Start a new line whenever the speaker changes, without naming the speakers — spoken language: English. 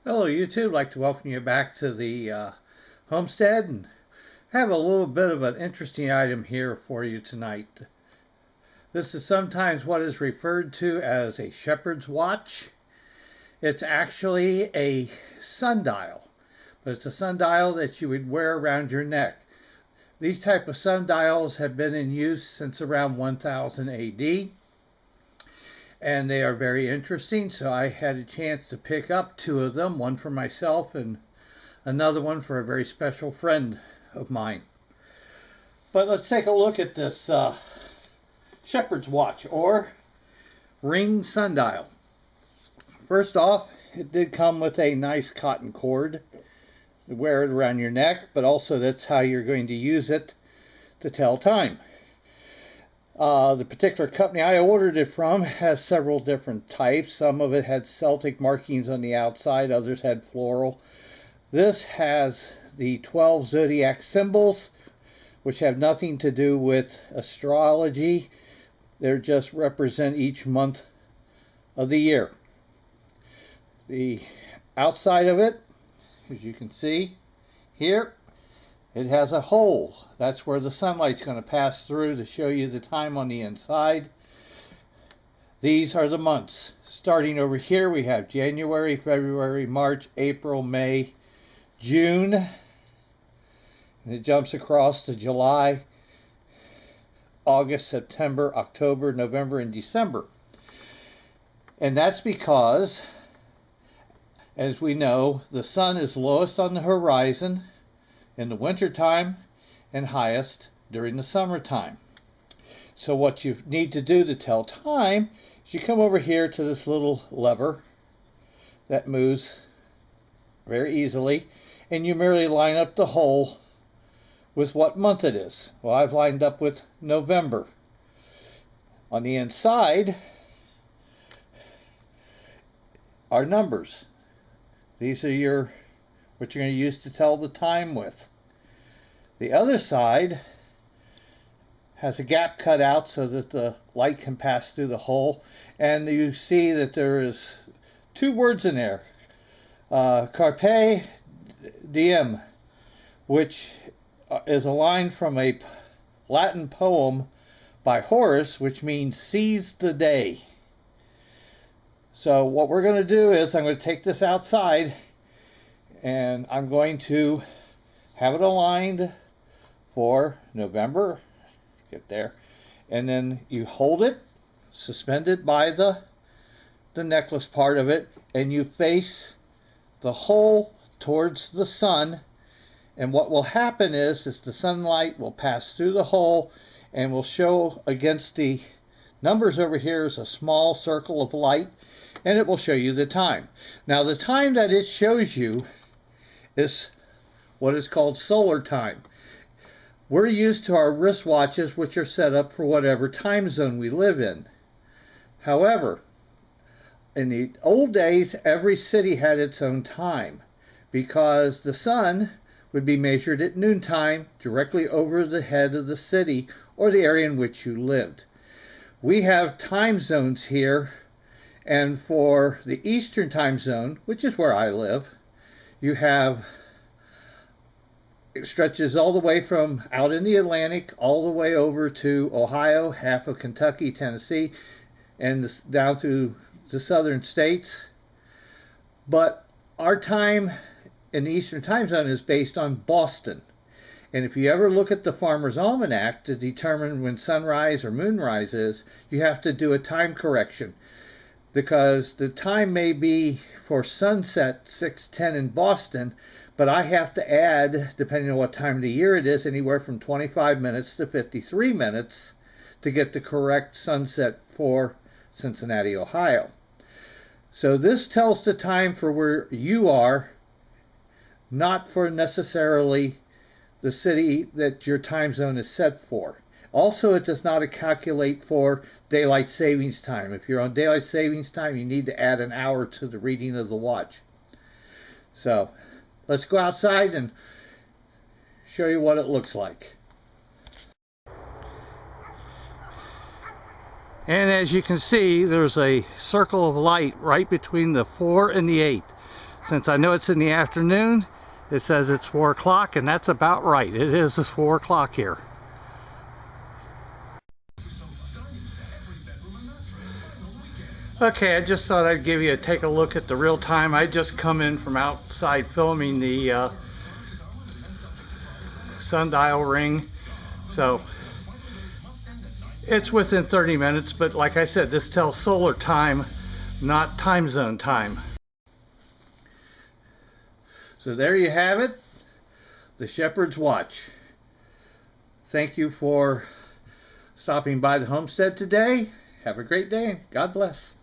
Hello YouTube, I'd like to welcome you back to the homestead and have a little bit of an interesting item here for you tonight. This is sometimes what is referred to as a shepherd's watch. It's actually a sundial, but it's a sundial that you would wear around your neck. These type of sundials have been in use since around 1000 AD. And they are very interesting, so I had a chance to pick up two of them, one for myself and another one for a very special friend of mine. But let's take a look at this shepherd's watch or ring sundial. First off, it did come with a nice cotton cord to wear it around your neck, but also that's how you're going to use it to tell time. The particular company I ordered it from has several different types. Some of it had Celtic markings on the outside, others had floral. This has the 12 zodiac symbols, which have nothing to do with astrology. They just represent each month of the year. The outside of it, as you can see here, it has a hole. That's where the sunlight's going to pass through to show you the time on the inside. These are the months. Starting over here, we have January, February, March, April, May, June. And it jumps across to July, August, September, October, November, and December. And that's because, as we know, the sun is lowest on the horizon in the winter time and highest during the summertime. So what you need to do to tell time is you come over here to this little lever that moves very easily, and you merely line up the hole with what month it is. Well, I've lined up with November. On the inside are numbers. These are what you're going to use to tell the time with. The other side has a gap cut out so that the light can pass through the hole, and you see that there is two words in there, carpe diem, which is a line from a Latin poem by Horace, which means seize the day. So what we're going to do is I'm going to take this outside and I'm going to have it aligned for November. Get there. And then you hold it, suspended by the necklace part of it, and you face the hole towards the sun. And what will happen is the sunlight will pass through the hole and will show against the numbers over here is a small circle of light, and it will show you the time. Now the time that it shows you is what is called solar time. We're used to our wristwatches, which are set up for whatever time zone we live in. However, in the old days, every city had its own time because the sun would be measured at noontime directly over the head of the city or the area in which you lived. We have time zones here, and for the Eastern time zone, which is where I live, you have, it stretches all the way from out in the Atlantic all the way over to Ohio, half of Kentucky, Tennessee, and down through the southern states. But our time in the Eastern time zone is based on Boston. And if you ever look at the Farmer's Almanac to determine when sunrise or moonrise is, you have to do a time correction, because the time may be for sunset 6:10 in Boston, but I have to add, depending on what time of the year it is, anywhere from 25 minutes to 53 minutes to get the correct sunset for Cincinnati, Ohio. So this tells the time for where you are, not for necessarily the city that your time zone is set for. Also, it does not calculate for daylight savings time. If you're on daylight savings time, you need to add an hour to the reading of the watch. So let's go outside and show you what it looks like. And as you can see, there's a circle of light right between the 4 and the 8. Since I know it's in the afternoon, it says it's 4 o'clock, and that's about right. It is 4 o'clock here. Okay, I just thought I'd take a look at the real time. I just come in from outside filming the Sundial ring, so it's within 30 minutes, but like I said, this tells solar time, not time zone time. So there you have it, the Shepherd's Watch. Thank you for stopping by the homestead today. Have a great day. God bless.